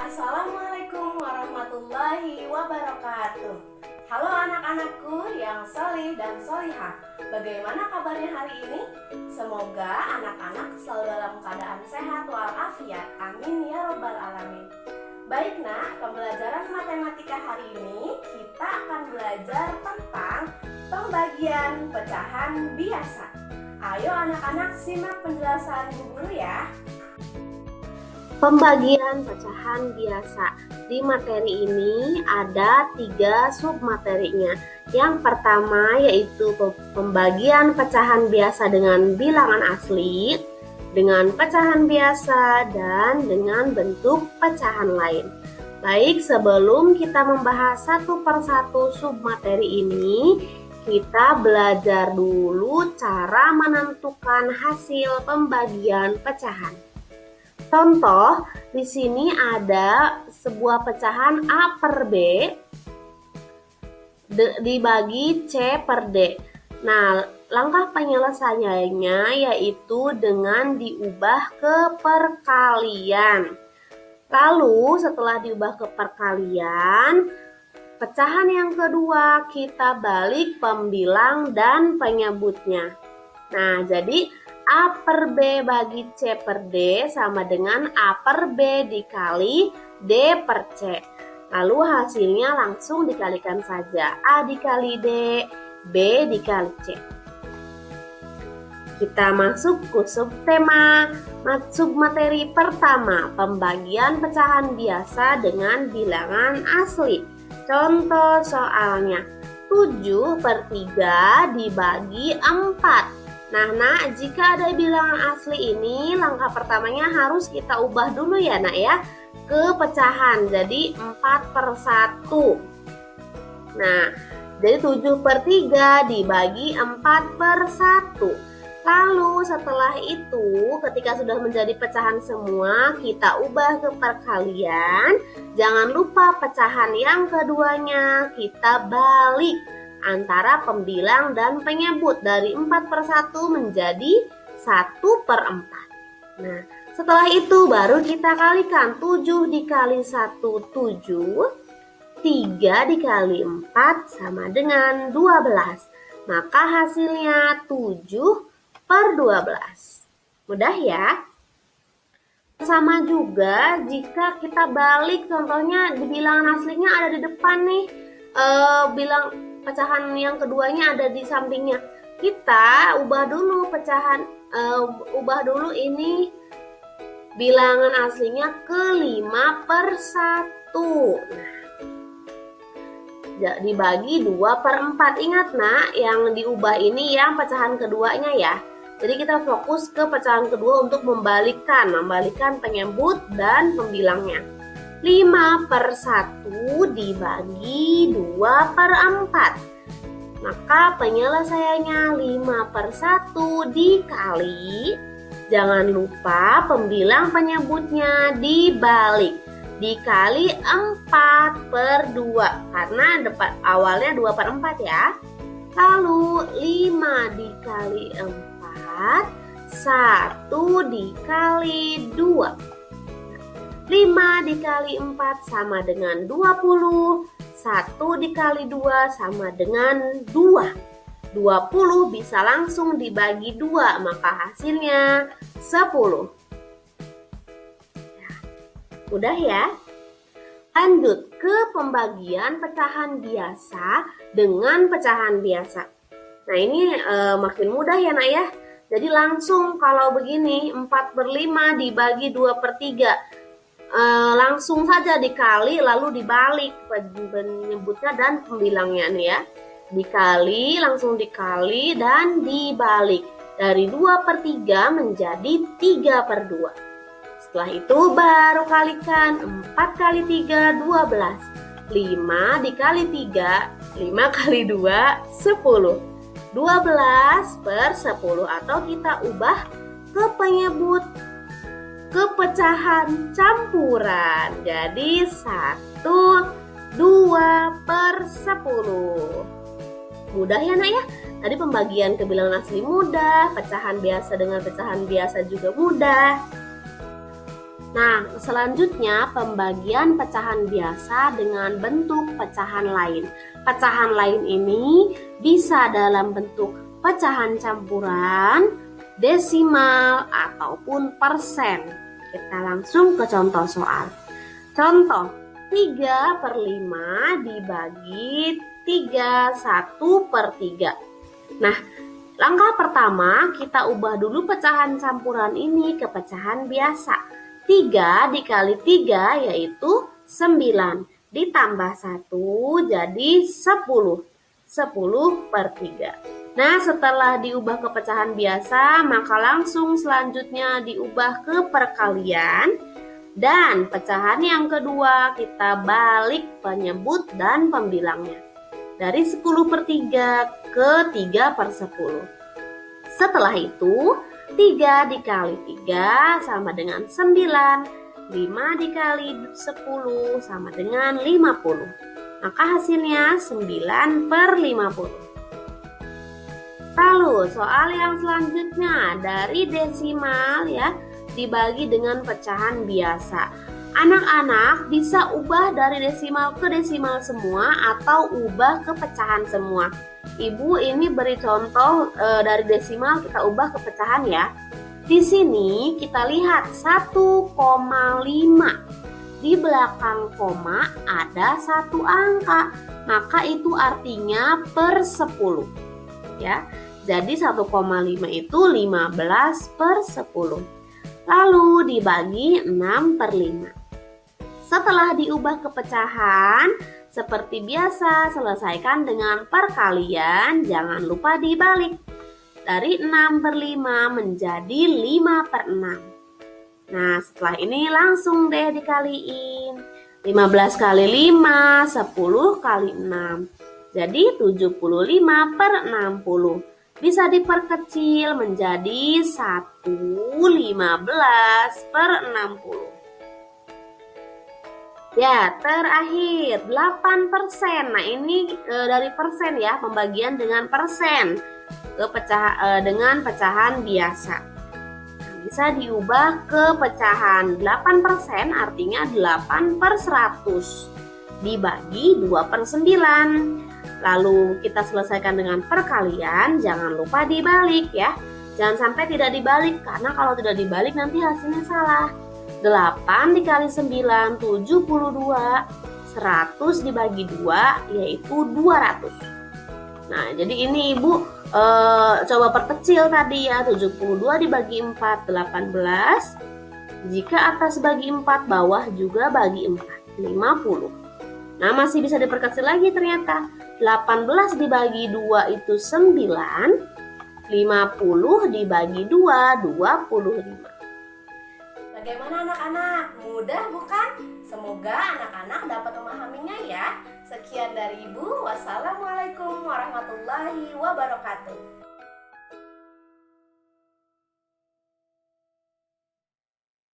Assalamualaikum warahmatullahi wabarakatuh. Halo anak-anakku yang solih dan solihah. Bagaimana kabarnya hari ini? Semoga anak-anak selalu dalam keadaan sehat walafiat. Amin ya robbal alamin. Baik nak, pembelajaran matematika hari ini kita akan belajar tentang pembagian pecahan biasa. Ayo anak-anak simak penjelasan Bu Guru ya. Pembagian pecahan biasa. Di materi ini ada 3 submaterinya. Yang pertama yaitu pembagian pecahan biasa dengan bilangan asli, dengan pecahan biasa, dan dengan bentuk pecahan lain. Baik, sebelum kita membahas satu persatu submateri ini, kita belajar dulu cara menentukan hasil pembagian pecahan. Contoh, di sini ada sebuah pecahan A per B dibagi C per D. Nah, langkah penyelesaiannya yaitu dengan diubah ke perkalian. Lalu setelah diubah ke perkalian, pecahan yang kedua kita balik pembilang dan penyebutnya. Nah, jadi A per B bagi C per D sama dengan A per B dikali D per C. Lalu hasilnya langsung dikalikan saja. A dikali D, B dikali C. Kita masuk ke subtema submateri pertama, pembagian pecahan biasa dengan bilangan asli. Contoh soalnya, 7 per 3 dibagi 4. Nah, jika ada bilangan asli ini, langkah pertamanya harus kita ubah dulu ya nak ya, ke pecahan, jadi 4 per 1. Nah, jadi 7 per 3 dibagi 4 per 1. Lalu setelah itu, ketika sudah menjadi pecahan semua, kita ubah ke perkalian. Jangan lupa pecahan yang keduanya kita balik antara pembilang dan penyebut dari 4 per 1 menjadi 1 per 4. Nah, setelah itu baru kita kalikan. 7 dikali 1, 7. 3 dikali 4 sama dengan 12. Maka hasilnya 7 per 12. Mudah ya? Sama juga jika kita balik, contohnya di bilangan aslinya ada di depan nih. Pecahan yang keduanya ada di sampingnya. Kita ubah dulu ini bilangan aslinya ke 5 per 1. Nah, dibagi 2 per 4. Ingat nak, yang diubah ini yang pecahan keduanya ya. Jadi kita fokus ke pecahan kedua untuk membalikkan penyebut dan pembilangnya. 5 per 1 dibagi 2 per 4. Maka penyelesaiannya 5 per 1 dikali, jangan lupa pembilang penyebutnya dibalik, dikali 4 per 2. Karena awalnya 2 per 4 ya. Lalu 5 dikali 4, 1 dikali 2. 5 dikali 4 sama dengan 20. 1 dikali 2 sama dengan 2. 20 bisa langsung dibagi 2, maka hasilnya 10. Mudah ya? Lanjut ke pembagian pecahan biasa dengan pecahan biasa. Nah, ini makin mudah ya nak ya. Jadi langsung kalau begini, 4 per 5 dibagi 2 per 3. Langsung saja dikali lalu dibalik penyebutnya dan pembilangnya nih ya. Dikali, langsung dikali dan dibalik. Dari 2 per 3 menjadi 3 per 2. Setelah itu baru kalikan. 4 kali 3, 12. 5 dikali 3, 5 kali 2, 10. 12 per 10 atau kita ubah ke penyebut, ke pecahan campuran. Jadi 1, 2 per 10. Mudah ya nak ya? Tadi pembagian ke bilangan asli mudah, pecahan biasa dengan pecahan biasa juga mudah. Nah, selanjutnya pembagian pecahan biasa dengan bentuk pecahan lain. Pecahan lain ini bisa dalam bentuk pecahan campuran, desimal, ataupun persen. Kita langsung ke contoh soal. Contoh, 3/5 dibagi 3, 1/3. Nah, langkah pertama kita ubah dulu pecahan campuran ini ke pecahan biasa. 3 dikali 3 yaitu 9. Ditambah 1 jadi 10. 10/3. Nah, setelah diubah ke pecahan biasa, maka langsung selanjutnya diubah ke perkalian. Dan pecahan yang kedua kita balik penyebut dan pembilangnya. Dari 10/3 ke 3/10. Setelah itu, 3 dikali 3 sama dengan 9. 5 dikali 10 sama dengan 50. Maka hasilnya 9/50. Lalu soal yang selanjutnya dari desimal ya dibagi dengan pecahan biasa. Anak-anak bisa ubah dari desimal ke desimal semua atau ubah ke pecahan semua. Ibu ini beri contoh dari desimal kita ubah ke pecahan ya. Di sini kita lihat 1,5. Di belakang koma ada satu angka, maka itu artinya per 10. Ya. Jadi 1,5 itu 15/10. Lalu dibagi 6/5. Setelah diubah ke pecahan, seperti biasa selesaikan dengan perkalian, jangan lupa dibalik. Dari 6/5 menjadi 5/6. Nah, setelah ini langsung deh dikaliin. 15 kali 5, 10 kali 6. Jadi 75/60. Bisa diperkecil menjadi 1/15/60. Ya, terakhir 8%. Nah, ini dari persen ya, pembagian dengan persen ke dengan pecahan biasa. Nah, bisa diubah ke pecahan 8%, artinya 8/100 dibagi 2/9. Lalu kita selesaikan dengan perkalian, jangan lupa dibalik ya. Jangan sampai tidak dibalik, karena kalau tidak dibalik nanti hasilnya salah. 8 dikali 9, 72. 100 dibagi 2, yaitu 200. Nah, jadi ini Ibu coba perkecil tadi ya. 72 dibagi 4, 18. Jika atas bagi 4, bawah juga bagi 4, 50. Nah, masih bisa diperkecil lagi ternyata. 18 dibagi 2 itu 9. 50 dibagi 2, 25. Bagaimana anak-anak? Mudah bukan? Semoga anak-anak dapat memahaminya ya. Sekian dari Ibu. Wassalamualaikum warahmatullahi wabarakatuh.